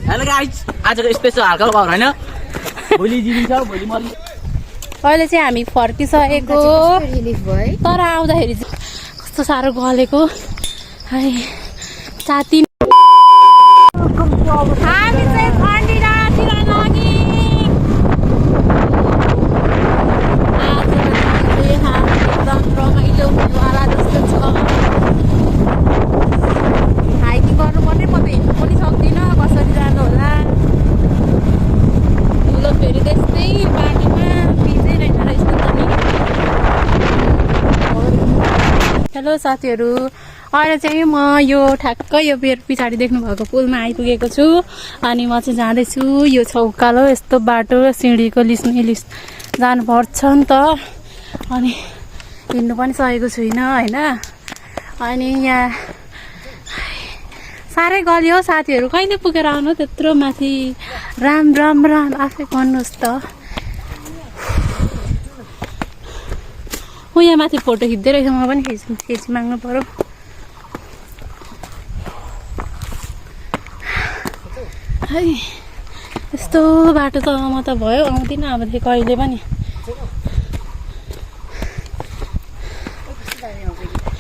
Hello guys, आजको special हल्का खबर हैन। भोलि जिनिन्छ, भोलि मरि। अहिले चाहिँ हामी फर्किसकेको तर आउँदाखेरि कस्तो साह्रो गलेको है साथी। हामी चाहिँ खण्डीडाँडातिर लाग्यौँ। आज चाहिँ हामी एकदम रमाइलो हुनेवाला जस्तो छ। हाइकिङ गर्नुपर्ने, म त हिँड्नु पनि सक्दिनँ, कसरी जानु होला। ठुलो फेरि त्यस्तै बाटोमा पिजै रहेन रहेछ त नि। हेलो साथीहरू, अहिले चाहिँ म यो ठ्याक्कै यो मेरो पछाडि देख्नुभएको पुलमा आइपुगेको छु। अनि म चाहिँ जाँदैछु। यो छ उकालो यस्तो बाटो, सिँढीको लिस जानुपर्छ नि त। अनि हिँड्नु पनि सकेको छुइनँ होइन। अनि यहाँ साह्रै गल्यो साथीहरू, कहिले पुगेर आउनु त्यत्रो माथि। राम राम राम आफै भन्नुहोस् त। ऊ यहाँ माथि फोटो खिच्दै रहेछ, म पनि खिची माग्नु पर्यो। है यस्तो बाटो त म त भयो आउँदिनँ अबदेखि कहिले पनि।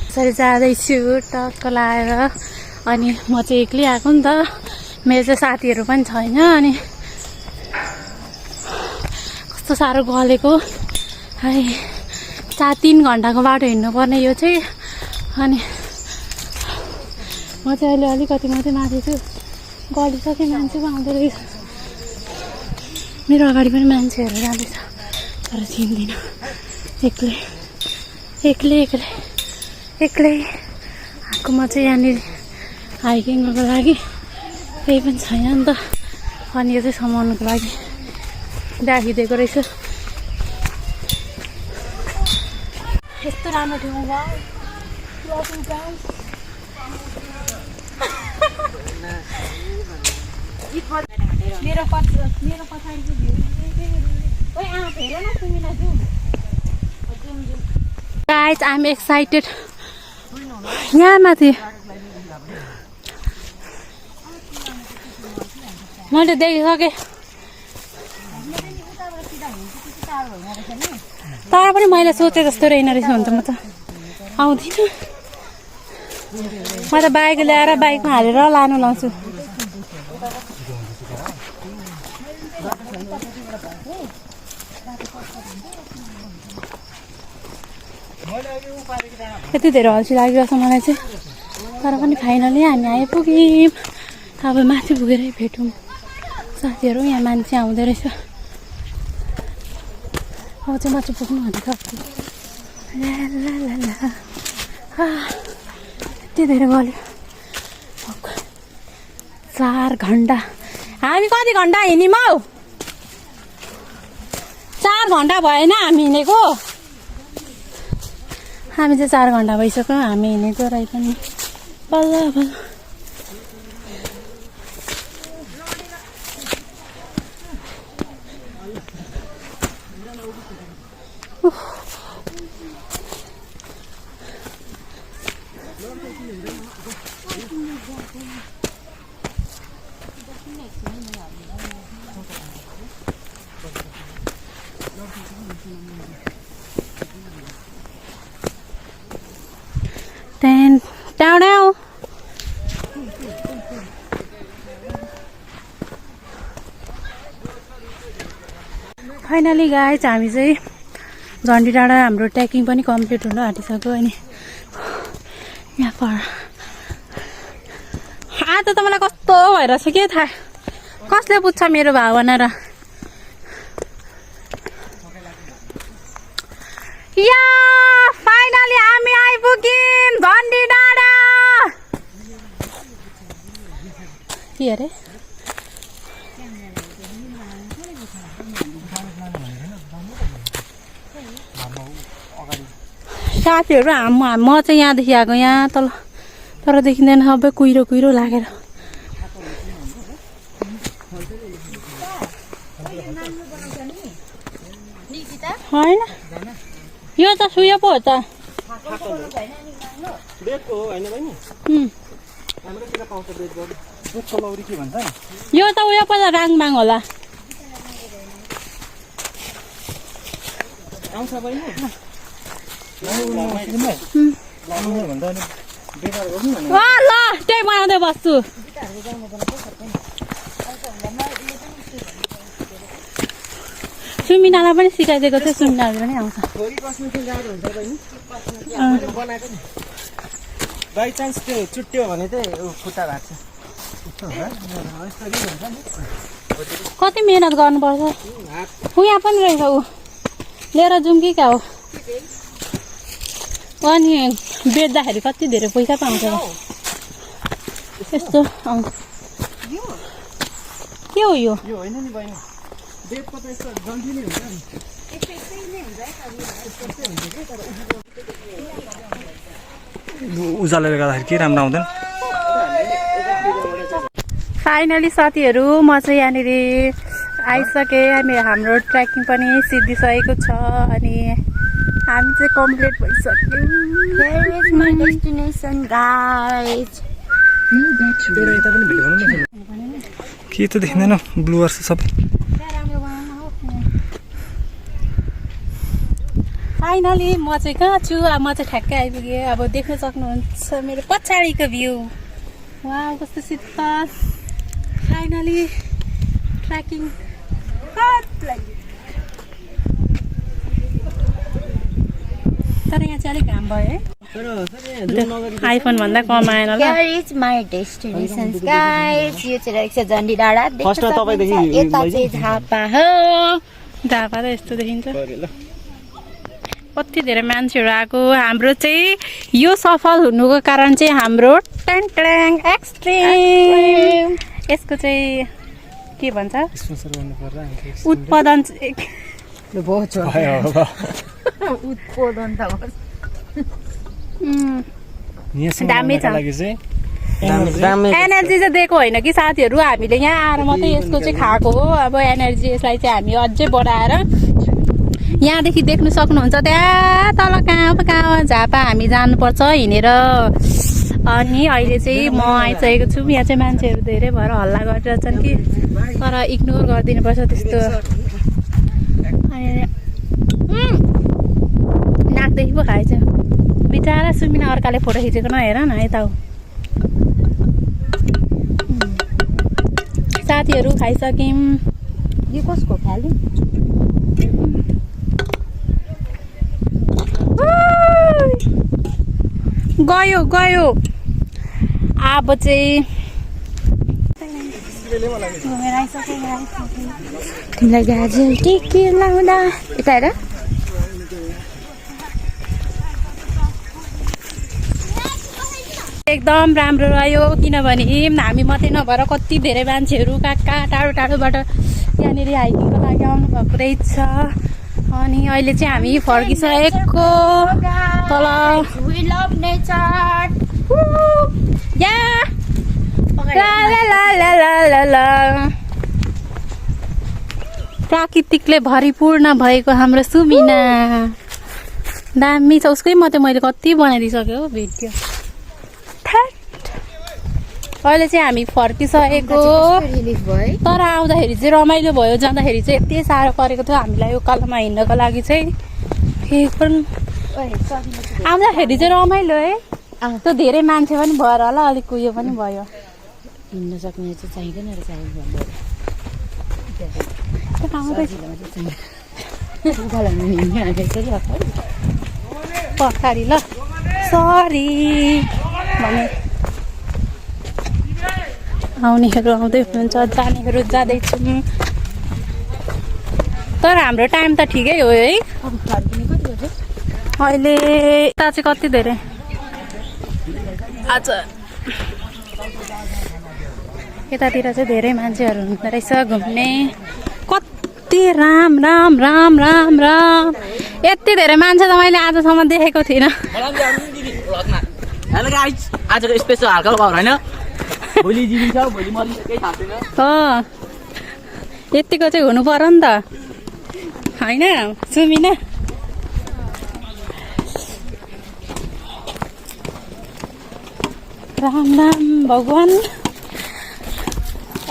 यसरी जाँदैछु टक्क लाएर। अनि म चाहिँ एक्लै आएको नि त, मेरो चाहिँ साथीहरू पनि छैन। अनि कस्तो साह्रो गलेको है। 4-3 घन्टाको बाटो हिँड्नुपर्ने यो चाहिँ। अनि म चाहिँ अहिले अलिकति मात्रै माथि छु। गलिसकेँ, मान्छे पो आउँदो रहेछ। मेरो अगाडि पनि मान्छेहरू जाँदैछ तर चिन्दिनँ। एक्लै आएको म चाहिँ यहाँनिर हाइकिङको लागि। केही पनि छैन नि त। अनि यो चाहिँ समाउनुको लागि राखिदिएको रहेछ। यस्तो राम्रो ठाउँ भयो। मेरो पछाडिको भ्यू हेर न तिमीलाई। Guys I am excited. यहाँ माथि मैले देखिसकेँ तर पनि मैले सोचे जस्तो रहेन रहेछ भने त म त आउँदिनँ। म त बाइक ल्याएर बाइकमा हालेर लानु लाउँछु। यति धेरै अल्छी लागिरहेछ मलाई चाहिँ। तर पनि फाइनली हामी आइपुग्यौँ। अब माथि पुगेरै भेटौँ साथीहरू। यहाँ मान्छे आउँदो रहेछ। अब चाहिँ माथि पुग्नु भनेको यति धेरै गल्यो। 4 घन्टा। हामी कति घन्टा हिँड्यौँ हौ? 4 घन्टा भएन हामी हिँडेको। हामी चाहिँ 4 घन्टा भइसक्यो हामी हिँडेको रहे पनि। बल्ल बल्ल टाउँ फाइनली गाइज हामी चाहिँ झन्डी डाँडा हाम्रो ट्रेकिङ पनि कम्प्लिट हुन आँटिसक्यो। अनि यहाँ पर आज त मलाई कस्तो भइरहेछ के थाहा, कसले बुझ्छ मेरो भावना र। या फाइनली हामी आइपुग्यौँ झन्डी डाँडा। के अरे साथीहरू, म चाहिँ यहाँदेखि आएको, यहाँ तल तर देखिँदैन सबै कुहिरो कुहिरो लागेर। होइन यो त सुयो पो हो त। लौरी के भन्छ यो त उयो पो त राङबाङ होला आउँछ बहिनी भन्दा अनि बेकार गर्नु न ल त्यही बनाउँदै बस्छु सुमिनालाई पनि सिकाइदिएको थियो सुमिनाले पनि आउँछ छोरी बस्नु चाहिँ गाह्रो हुन्छ बहिनी बनाएको नि बाई चान्स त्यो चुट्टियो भने चाहिँ खुट्टा भाग्छ कति मेहनत गर्नुपर्छ यहाँ पनि रहेछ ऊ लिएर जाउँ कि क्या हो अनि बेच्दाखेरि कति धेरै पैसा पाउँछ यस्तो के हो यो होइन नि बहिनी बेडको त यस्तो जल्दी नै हुन्छ नि उजालेर गर्दाखेरि के राम्रो आउँदैन फाइनली साथीहरू म चाहिँ यहाँनिर आइसकेँ हाम्रो ट्रेकिङ पनि सिद्धिसकेको छ अनि हामी चाहिँ कम्प्लिट भइसक्यौँ डेस्टिनेसन गाइज के त देख्दैन ब्लुवर्स सबै फाइनली म चाहिँ कहाँ छु अब म चाहिँ ठ्याक्कै आइपुगेँ अब देख्न सक्नुहुन्छ मेरो पछाडिको भ्यू वाउ कस्तो शीतल फाइनली ट्रेकिङ तर यहाँ चाहिँ अलिक घाम भयो है आइफोन भन्दा कम आएन ल Here is my destination guys यो चाहिँ रहेको छ जन्डी डाँडा फर्स्ट तपाईदेखि यता चाहिँ झापा हो झापा त यस्तो देखिन्छ कति धेरै मान्छेहरू आएको हाम्रो चाहिँ यो सफल हुनुको कारण चाहिँ हाम्रो ट्याङ एक्सट्रिम यसको चाहिँ के भन्छ उत्पादन दामी छ एनर्जी चाहिँ दिएको होइन कि साथीहरू हामीले यहाँ आएर मात्रै यसको चाहिँ खाएको हो अब एनर्जी यसलाई चाहिँ हामी अझै बढाएर यहाँदेखि देख्नु सक्नुहुन्छ त्यहाँ तल कहाँ झापा हामी जानुपर्छ हिँडेर अनि अहिले चाहिँ म आइसकेको छु यहाँ चाहिँ मान्छेहरू धेरै भएर हल्ला गरिरहेछन् कि तर इग्नोर गरिदिनुपर्छ त्यस्तो नाकदेखि पो खाएछ बिचरा सुमिना अर्काले फोटो खिचेको नहेर न यता हो साथीहरू खाइसक्यौँ यो कसको खाली गयो गयो अब चाहिँ घुमेर आइसक्यो तिमीलाई गाजर टिकी लाउँदा यता हेर एकदम राम्रो रह्यो किनभने हामी मात्रै नभएर कति धेरै मान्छेहरू कहाँ टाढो टाढोबाट यहाँनिर हाइकिङको लागि आउनु भएको रहेछ अनि अहिले चाहिँ हामी फर्किसकेको तल We love nature प्राकृतिकले भरिपूर्ण भएको हाम्रो सुमिना दामी छ उसकै मात्रै मैले कति बनाइदिइसक्यो भिडियो अहिले चाहिँ हामी फर्किसकेको तर आउँदाखेरि चाहिँ रमाइलो भयो जाँदाखेरि चाहिँ यति साह्रो परेको थियो हामीलाई उकालोमा हिँड्नको लागि चाहिँ फेरि पनि आउँदाखेरि चाहिँ रमाइलो है त्यो धेरै मान्छे पनि भएर होला अलिक उयो पनि भयो हिँड्न सक्ने चाहिँ चाहिँदैन रहेछ पछाडि ल सरी भने आउनेहरू आउँदै हुनुहुन्छ जानेहरू जाँदैछौँ तर हाम्रो टाइम त ठिकै हो है अहिले यता चाहिँ कति धेरै आज यतातिर चाहिँ धेरै मान्छेहरू हुँदो रहेछ घुम्ने कति राम राम राम राम राम यति धेरै मान्छे त मैले आजसम्म देखेको थिइनँ हेलो गाइस आजको स्पेसल हल्का खबर होइन भोलि जिनिन्छ भोलि मरिन्छ केही थाहा छैन यतिको चाहिँ हुनु पर्यो नि त होइन सुमिना राम राम भगवान्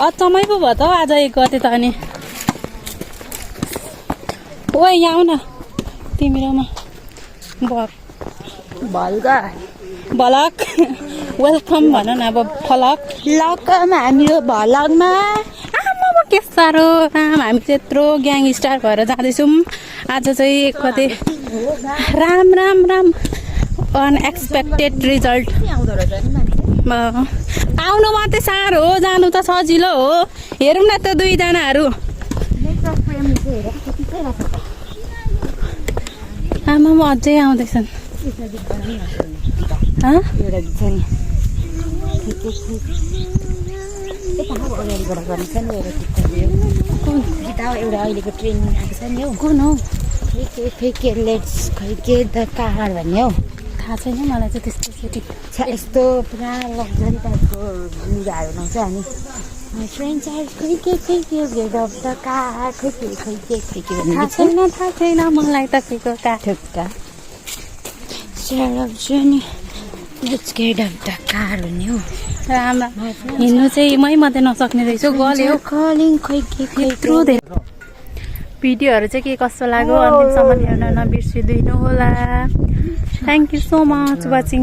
अचम्मै पो भयो त हौ आज 1 गते त अनि ओ यहाँ आऊ न तिमीरोमा भलक वेलकम भन न अब फलक लकमा हाम्रो भलगमा आमा के साह्रो राम हामी चाहिँ यत्रो ग्याङस्टार भएर जाँदैछौँ आज चाहिँ 1 गते राम राम राम अनएक्सपेक्टेड रिजल्ट आउनु मात्रै साह्रो हो जानु त सजिलो हो हेरौँ न त 2 जनाहरू आमा अझै आउँदैछन् एउटा छ नि अगाडिबाट गर्नु छ नि एउटा एउटा अहिलेको ट्रेनिङ आएको छ नि हौ कुन हौ खै के लेट्स खै के द कार भन्ने हौ थाहा छैन मलाई चाहिँ त्यस्तो केटी यस्तो पुरा लग्जरी टाइपको लुगाहरू लाउँछ अनि फ्रेन्ड्स आर खै के गेट अफ द कार खै के थाहा छैन मलाई त के को ठुक्का नि let's get off the car भन्ने हौ राम्रो हिँड्नु चाहिँ मै मात्रै नसक्ने रहेछु गल्यो कलिङ खै यत्रो धेरै भिडियोहरू चाहिँ के कस्तो लाग्यो अन्तिमसम्म हेर्न नबिर्सिदिनु होला thank you so much watching